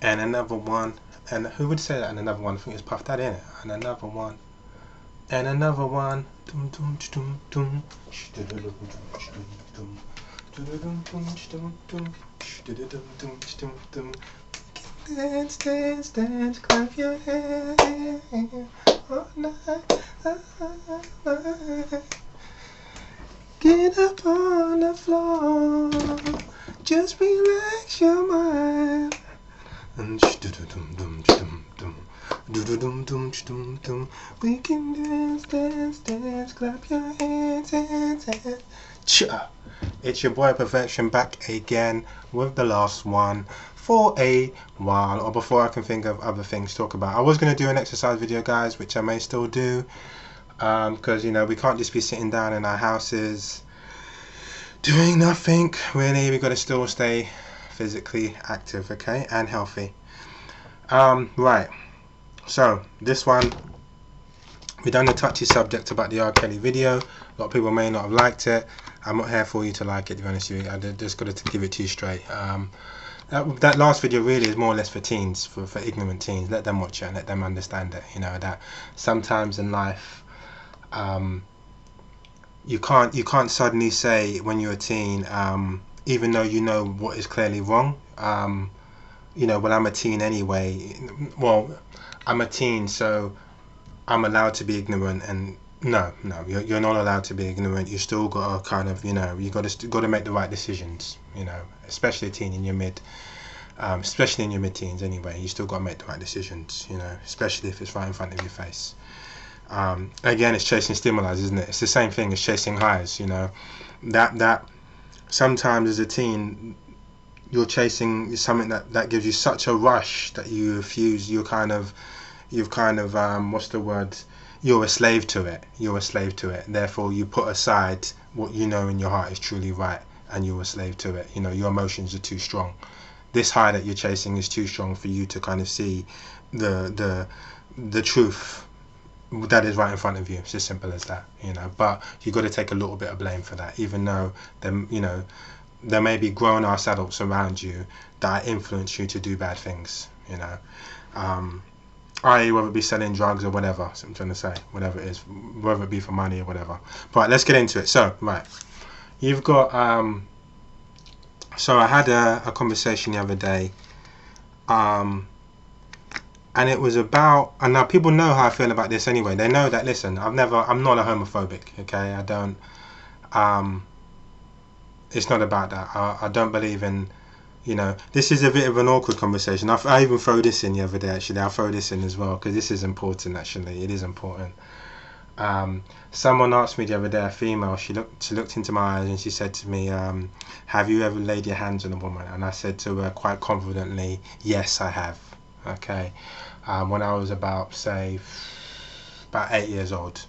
and another one. And who would say that? And another one. I think it's Puff Daddy, innit? And another one. And another one. Dum dum dum dum. Dance, dance, dance, clap your hands all night. Get up on the floor, just relax your mind. We can dance, dance, dance, clap your hands, hands, hands. Cha! It's your boy Perfection back again with the last one for a while, or before I can think of other things to talk about. I was going to do an exercise video, guys, which I may still do, because, you know, we can't just be sitting down in our houses doing nothing, really. We've got to still stay physically active, okay, and healthy. Right, so this one, we done a touchy subject about the R. Kelly video. A lot of people may not have liked it. I'm not here for you to like it, to be honest with you. I just got to give it to you straight. That last video really is more or less for teens, for ignorant teens. Let them watch it and let them understand it. You know, that sometimes in life, you can't suddenly say when you're a teen, even though you know what is clearly wrong. You know, well, I'm a teen anyway. Well, I'm a teen, so I'm allowed to be ignorant. And no, you're not allowed to be ignorant. You still got to kind of, you know, you got to make the right decisions. You know, especially a teen in your especially in your mid-teens anyway. You still got to make the right decisions. You know, especially if it's right in front of your face. Again, it's chasing stimuli, isn't it? It's the same thing as chasing highs. You know, that sometimes as a teen, you're chasing something that gives you such a rush that you refuse. You've kind of what's the word? You're a slave to it. You're a slave to it. Therefore, you put aside what you know in your heart is truly right, and you're a slave to it. You know, your emotions are too strong. This high that you're chasing is too strong for you to kind of see the truth that is right in front of you. It's as simple as that. You know, but you got to take a little bit of blame for that, even though you know, there may be grown-ass adults around you that influence you to do bad things, you know. I.e. whether it be selling drugs or whatever, so I'm trying to say, whatever it is, whether it be for money or whatever. But let's get into it. So, right, you've got, so I had a conversation the other day, and it was about, and now people know how I feel about this anyway. They know that, listen, I'm not a homophobic, okay? I don't, it's not about that. I don't believe in, you know, this is a bit of an awkward conversation. I even throw this in the other day, actually. I'll throw this in as well, because this is important, actually. It is important. Someone asked me the other day, a female, she looked into my eyes and she said to me, have you ever laid your hands on a woman? And I said to her quite confidently, yes, I have. Okay. When I was about 8 years old.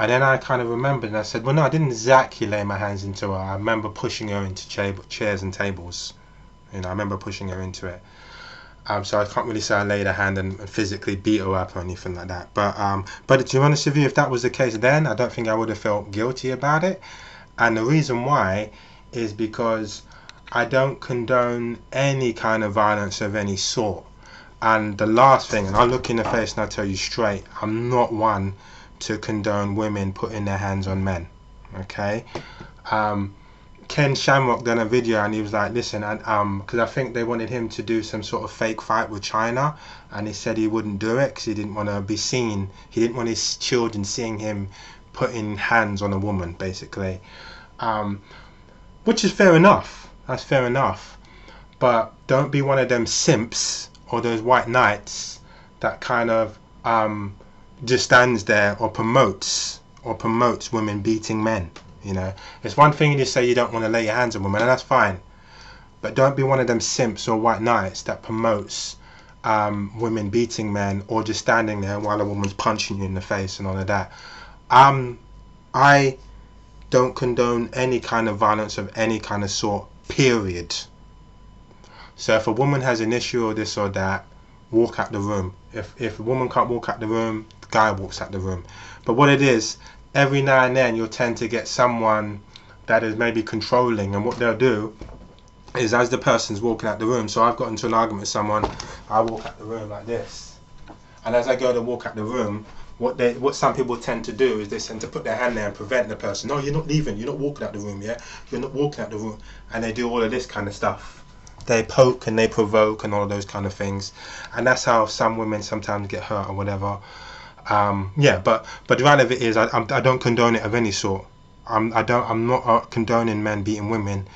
And then I kind of remembered and I said, well, no, I didn't exactly lay my hands into her. I remember pushing her into chairs and tables. You know, I remember pushing her into it. So I can't really say I laid a hand and physically beat her up or anything like that. But to be honest with you, if that was the case then, I don't think I would have felt guilty about it. And the reason why is because I don't condone any kind of violence of any sort. And the last thing, and I'll look in the face and I'll tell you straight, I'm not one to condone women putting their hands on men, okay? Ken Shamrock done a video and he was like, listen, and because I think they wanted him to do some sort of fake fight with China, and he said he wouldn't do it because he didn't want to be seen, he didn't want his children seeing him putting hands on a woman, basically, which is fair enough. That's fair enough, but don't be one of them simps or those white knights that kind of just stands there or promotes women beating men. You know, it's one thing to say you don't want to lay your hands on women, and that's fine, but don't be one of them simps or white knights that promotes women beating men or just standing there while a woman's punching you in the face and all of that. I don't condone any kind of violence of any kind of sort, period. So if a woman has an issue or this or that, walk out the room. If a woman can't walk out the room, the guy walks out the room. But what it is, every now and then you'll tend to get someone that is maybe controlling, and what they'll do is as the person's walking out the room. So I've got into an argument with someone, I walk out the room like this, and as I go to walk out the room, what some people tend to do is they tend to put their hand there and prevent the person. No, you're not leaving. You're not walking out the room. Yeah, you're not walking out the room. And they do all of this kind of stuff. They poke and they provoke and all of those kind of things. And that's how some women sometimes get hurt or whatever. Yeah, but the reality of it is, I don't condone it of any sort. I'm not condoning men beating women,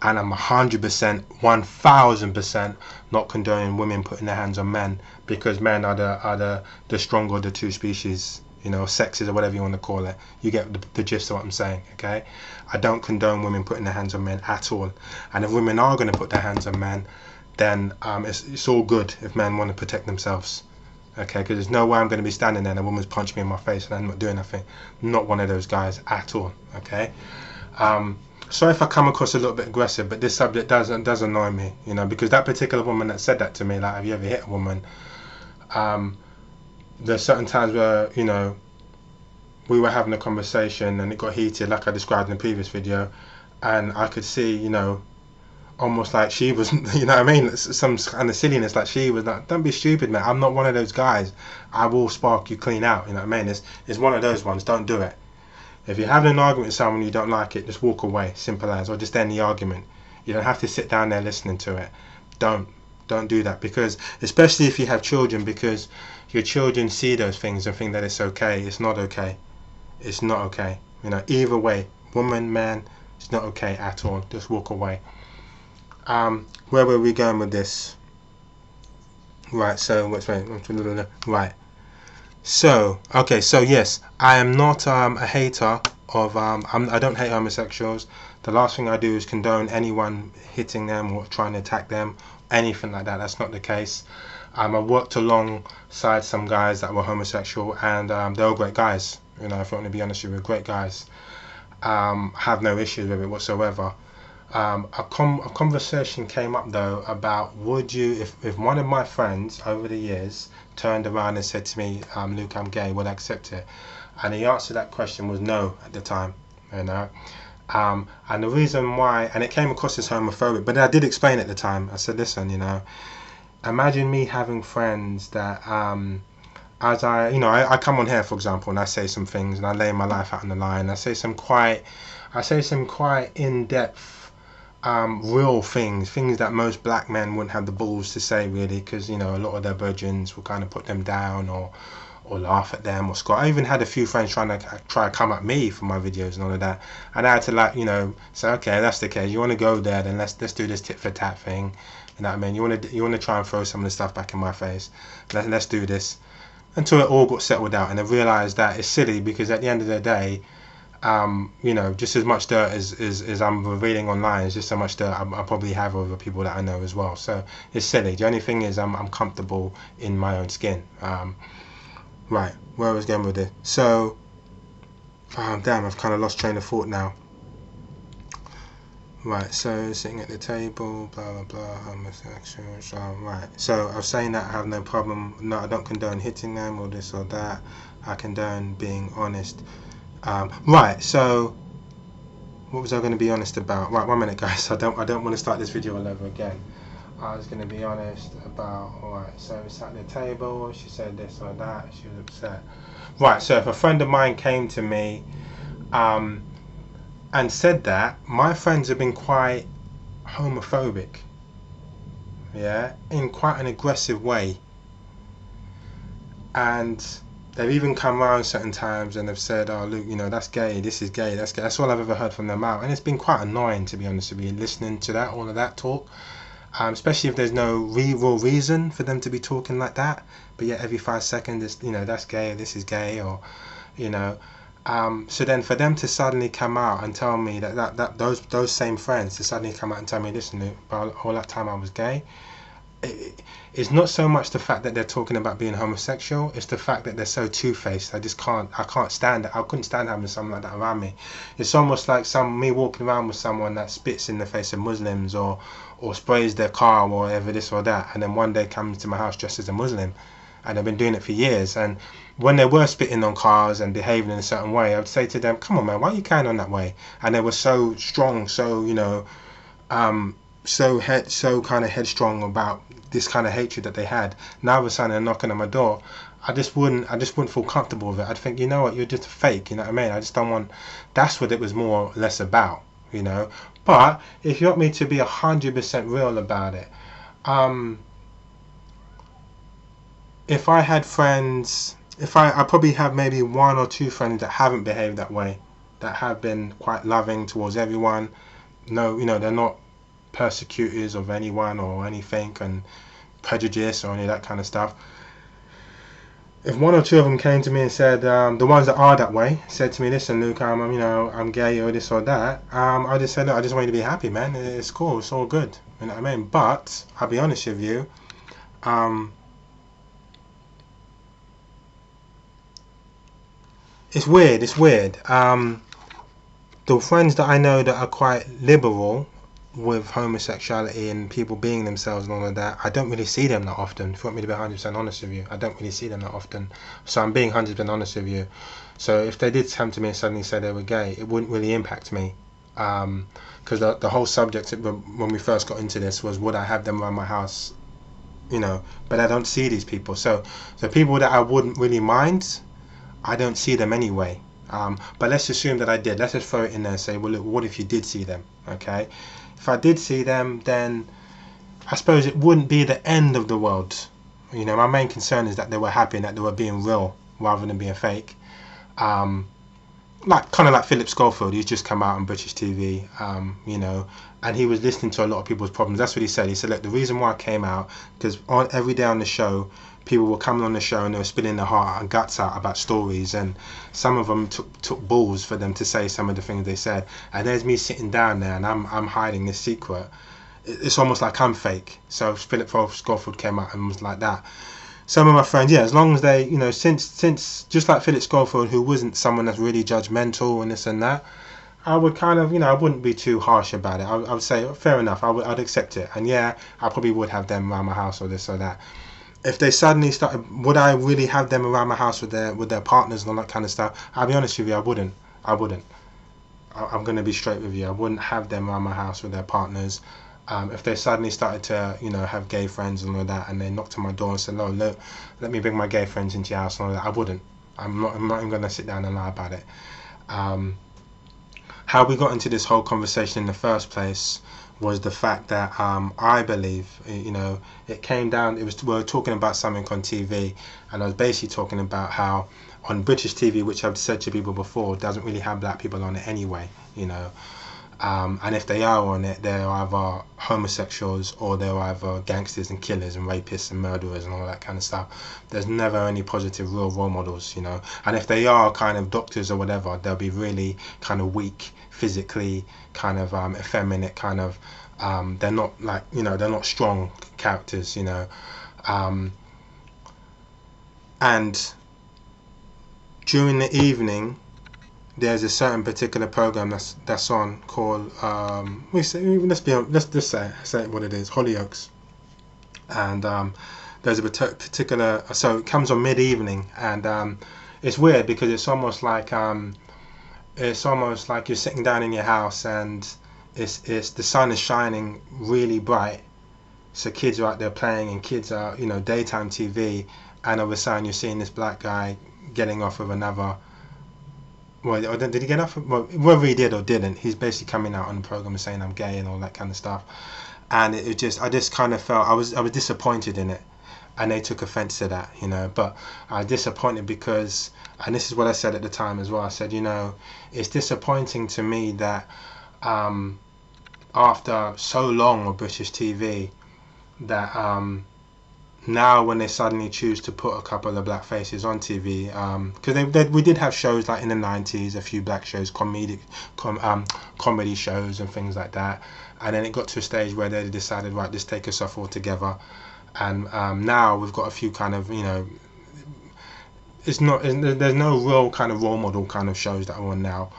and I'm 100%, 1000% not condoning women putting their hands on men, because men are the stronger of the two species, you know, sexes or whatever you want to call it. You get the gist of what I'm saying, okay? I don't condone women putting their hands on men at all. And if women are going to put their hands on men, then it's all good if men want to protect themselves. Okay, because there's no way I'm going to be standing there and a woman's punched me in my face and I'm not doing nothing. I'm not one of those guys at all. Okay. Sorry if I come across a little bit aggressive, but this subject does annoy me, you know, because that particular woman that said that to me, like, have you ever hit a woman? There's certain times where, you know, we were having a conversation and it got heated, like I described in the previous video, and I could see, you know, almost like she was, you know what I mean, some kind of silliness, like she was like, don't be stupid, man, I'm not one of those guys, I will spark you clean out, you know what I mean? It's one of those ones, don't do it. If you're having an argument with someone you don't like it, just walk away, simple as, or just end the argument. You don't have to sit down there listening to it. Don't do that, because especially if you have children, because your children see those things and think that it's okay. It's not okay. It's not okay, you know, either way, woman, man, it's not okay at all. Just walk away. Where were we going with this? Right, so right. So okay, so yes, I am not a hater of I don't hate homosexuals. The last thing I do is condone anyone hitting them or trying to attack them, anything like that. That's not the case. I worked alongside some guys that were homosexual, and they were great guys. You know, if I want to be honest with you, great guys. Have no issues with it whatsoever. A conversation came up though about, would you, if one of my friends over the years turned around and said to me, Luke, I'm gay, would I accept it? And the answer to that question was no at the time, you know. And the reason why, and it came across as homophobic, but I did explain at the time. I said, listen, you know, imagine me having friends that as I come on here, for example, and I say some things and I lay my life out on the line. I say some quite in-depth real things that most black men wouldn't have the balls to say, really, because, you know, a lot of their virgins will kind of put them down or laugh at them or scoff. I even had a few friends try to come at me for my videos and all of that, and I had to, like, you know, say, okay, that's the case, you want to go there, then let's do this tit for tat thing, you know what I mean? You want to try and throw some of the stuff back in my face, let's do this, until it all got settled out. And I realized that it's silly, because at the end of the day, you know, just as much dirt as I'm revealing online, is just so much dirt I probably have over people that I know as well. So it's silly. The only thing is I'm comfortable in my own skin. Right, where I was going with it. So, damn, I've kind of lost train of thought now. Right, so sitting at the table, blah blah blah, homosexuals. Right, so I was saying that I have no problem. No, I don't condone hitting them or this or that. I condone being honest. Right, so what was I going to be honest about? Right, 1 minute, guys. I don't want to start this video all over again. I was going to be honest about, alright, so we sat at the table, she said this or that, she was upset. Right, so if a friend of mine came to me and said that, my friends have been quite homophobic, yeah, in quite an aggressive way. And they've even come around certain times and they've said, oh, Luke, you know, that's gay, this is gay, that's gay. That's all I've ever heard from them out. And it's been quite annoying, to be honest with you, listening to that, all of that talk. Especially if there's no real reason for them to be talking like that, but yet every 5 seconds, it's, you know, that's gay, this is gay, or, you know, so then for them to suddenly come out and tell me that those same friends to suddenly come out and tell me, listen, all that time I was gay, it's not so much the fact that they're talking about being homosexual, it's the fact that they're so two-faced. I can't stand it. I couldn't stand having someone like that around me. It's almost like me walking around with someone that spits in the face of Muslims or sprays their car or whatever, this or that, and then one day comes to my house dressed as a Muslim, and they've been doing it for years. And when they were spitting on cars and behaving in a certain way, I would say to them, come on, man, why are you carrying on that way? And they were so strong, so, you know, so kind of headstrong about this kind of hatred that they had. Now all of a sudden they're knocking on my door. I just wouldn't feel comfortable with it. I'd think, you know what, you're just a fake. You know what I mean? I just don't want. That's what it was more or less about. You know. But if you want me to be 100% real about it, um, if I had friends, if I probably have maybe one or two friends that haven't behaved that way, that have been quite loving towards everyone. No, they're not persecutors of anyone or anything and prejudice or any of that kind of stuff. If one or two of them came to me and said, the ones that are that way, said to me, listen, Luke, I'm gay or this or that, I just said, look, I just want you to be happy, man. It's cool. It's all good. You know what I mean? But I'll be honest with you. Um, it's weird. It's weird. The friends that I know that are quite liberal with homosexuality and people being themselves and all of that, I don't really see them that often. If you want me to be 100% honest with you, I don't really see them that often. So I'm being 100% honest with you. So if they did come to me and suddenly say they were gay, it wouldn't really impact me. Because the whole subject when we first got into this was, would I have them around my house? But I don't see these people. So the people that I wouldn't really mind, I don't see them anyway. But let's assume that I did. Let's just throw it in there and say, well, look, what if you did see them? Okay. If I did see them, then I suppose it wouldn't be the end of the world. My main concern is that they were happy and that they were being real rather than being fake. Like Philip Schofield, he's just come out on British TV, and he was listening to a lot of people's problems. That's what he said. He said, look, the reason why I came out, because every day on the show, people were coming on the show and they were spilling their heart and guts out about stories, and some of them took balls for them to say some of the things they said. And there's me sitting down there and I'm hiding this secret. It's almost like I'm fake. So Philip Schofield came out and was like that. Some of my friends, yeah, as long as they, since just like Philip Schofield, who wasn't someone that's really judgmental and this and that, I would kind of, I wouldn't be too harsh about it. I would say, fair enough, I'd accept it. And yeah, I probably would have them around my house or this or that. If they suddenly started, would I really have them around my house with their partners and all that kind of stuff? I'll be honest with you, I wouldn't. I'm going to be straight with you. I wouldn't have them around my house with their partners. If they suddenly started to, have gay friends and all that, and they knocked on my door and said, "No, look, let me bring my gay friends into your house," and all that, I wouldn't. I'm not even going to sit down and lie about it. How we got into this whole conversation in the first place was the fact that I believe, it came down. We were talking about something on TV, and I was basically talking about how on British TV, which I've said to people before, doesn't really have black people on it anyway, and if they are on it, they're either homosexuals or they're either gangsters and killers and rapists and murderers and all that kind of stuff. There's never any positive real role models, and if they are kind of doctors or whatever, they'll be really kind of weak physically, kind of effeminate, kind of they're not like, they're not strong characters, and during the evening there's a certain particular program that's on called let's just say what it is, Hollyoaks. And there's a particular, so it comes on mid-evening, and it's weird because it's almost like you're sitting down in your house and it's the sun is shining really bright, so kids are out there playing and kids are, daytime TV, and all of a sudden you're seeing this black guy getting off with another. Well, did he get off? Well, whether he did or didn't, he's basically coming out on the program and saying I'm gay and all that kind of stuff. And I just kind of felt I was disappointed in it, and they took offence to that, But I was disappointed because, and this is what I said at the time as well. I said, it's disappointing to me that after so long of British TV, that now when they suddenly choose to put a couple of black faces on TV, because we did have shows like in the 90s, a few black shows, comedy shows and things like that, and then it got to a stage where they decided, right, just take us off altogether, and now we've got a few kind of, there's no real kind of role model kind of shows that are on now,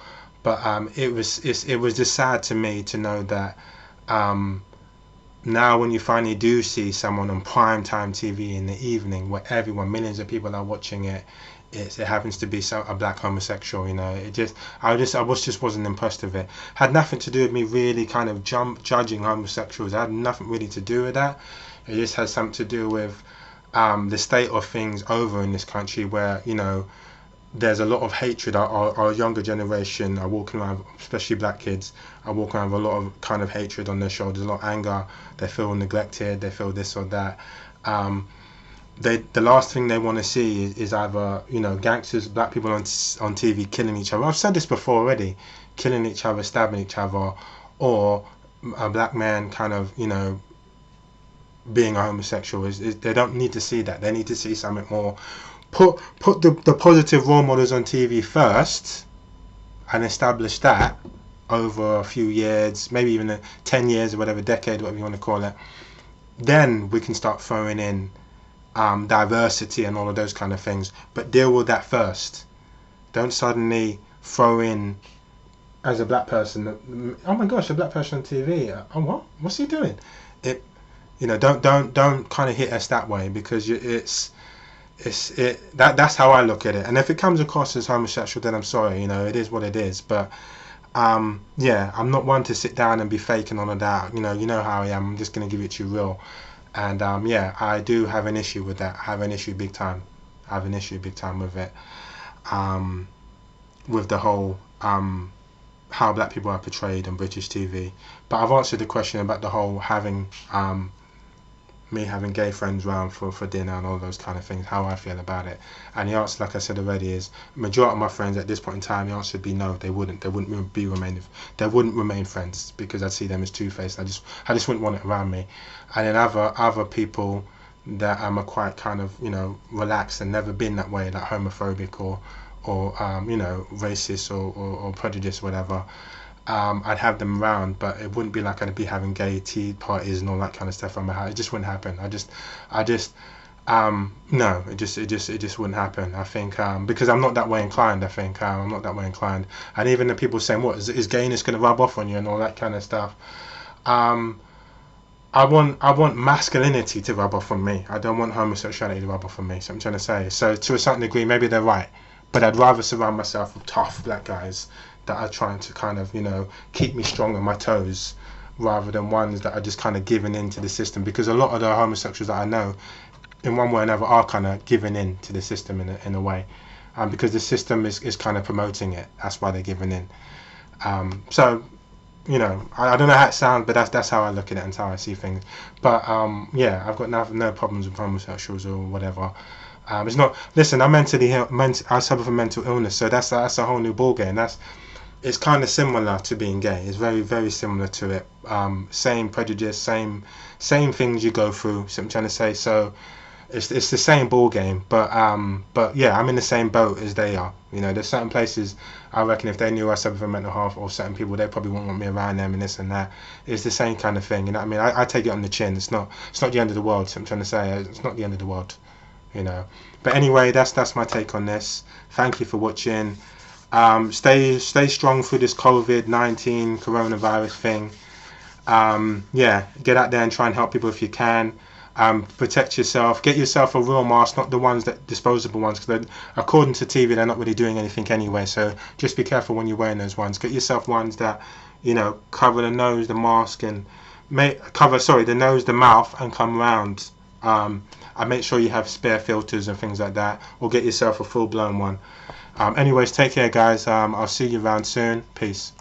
but it was just sad to me to know that now when you finally do see someone on primetime TV in the evening where millions of people are watching it, it happens to be a black homosexual. You know, just wasn't impressed with it. Had nothing to do with me really kind of judging homosexuals. It had nothing really to do with that. It just has something to do with the state of things over in this country, where, you know, there's a lot of hatred. Our younger generation are walking around, especially black kids, are walking around with a lot of kind of hatred on their shoulders, a lot of anger. They feel neglected. They feel this or that. The last thing they want to see is either, you know, gangsters, black people on TV killing each other. I've said this before already, killing each other, stabbing each other, or a black man kind of, you know, being a homosexual. They don't need to see that. They need to see something more. Put the positive role models on TV first, and establish that over a few years, maybe even 10 years or whatever, decade, whatever you want to call it. Then we can start throwing in diversity and all of those kind of things, but deal with that first. Don't suddenly throw in, as a black person, oh my gosh, a black person on TV, oh what? What's he doing? It, you know, don't kind of hit us that way, because that's how I look at it. And if it comes across as homosexual, then I'm sorry, you know, it is what it is. But yeah, I'm not one to sit down and be fake and all of that. You know how I am. I'm just gonna give it to you real. And yeah, I do have an issue with that. I have an issue big time. I have an issue big time with it. With the whole how black people are portrayed on British TV. But I've answered the question about the whole having me having gay friends round for dinner and all those kind of things, how I feel about it. And the answer, like I said already, is majority of my friends at this point in time, the answer would be no. They wouldn't remain friends, because I'd see them as two-faced. I just wouldn't want it around me. And then other people that are quite kind of, you know, relaxed and never been that way, like homophobic or you know, racist or prejudiced, whatever. I'd have them around, but it wouldn't be like I'd be having gay tea parties and all that kind of stuff on my house. It just wouldn't happen. No, it just wouldn't happen. I think because I'm not that way inclined. I think I'm not that way inclined. And even the people saying, "What is gayness going to rub off on you?" and all that kind of stuff. I want masculinity to rub off on me. I don't want homosexuality to rub off on me. So I'm trying to say. So to a certain degree, maybe they're right, but I'd rather surround myself with tough black guys that are trying to kind of, you know, keep me strong on my toes, rather than ones that are just kind of giving in to the system. Because a lot of the homosexuals that I know, in one way or another, are kind of giving in to the system in a way, because the system is kind of promoting it. That's why they're giving in. So, you know, I don't know how it sounds, but that's how I look at it and how I see things. But yeah, I've got no problems with homosexuals or whatever. It's not. Listen, I'm I suffer from mental illness, so that's a whole new ballgame. It's kind of similar to being gay. It's very, very similar to it. Same prejudice, same things you go through. So I'm trying to say. So it's the same ball game. But yeah, I'm in the same boat as they are. You know, there's certain places I reckon if they knew I suffer from mental health, or certain people, they probably wouldn't want me around them and this and that. It's the same kind of thing. You know what I mean? I take it on the chin. It's not the end of the world. So I'm trying to say, it's not the end of the world. You know. But anyway, that's my take on this. Thank you for watching. Stay strong through this COVID-19 coronavirus thing. Yeah, get out there and try and help people if you can. Protect yourself. Get yourself a real mask, not the ones disposable ones, because according to TV they're not really doing anything anyway. So just be careful when you're wearing those ones. Get yourself ones that, you know, cover the nose, the mask, and the nose, the mouth, and come around. And make sure you have spare filters and things like that, or get yourself a full-blown one. Anyways, take care, guys. I'll see you around soon. Peace.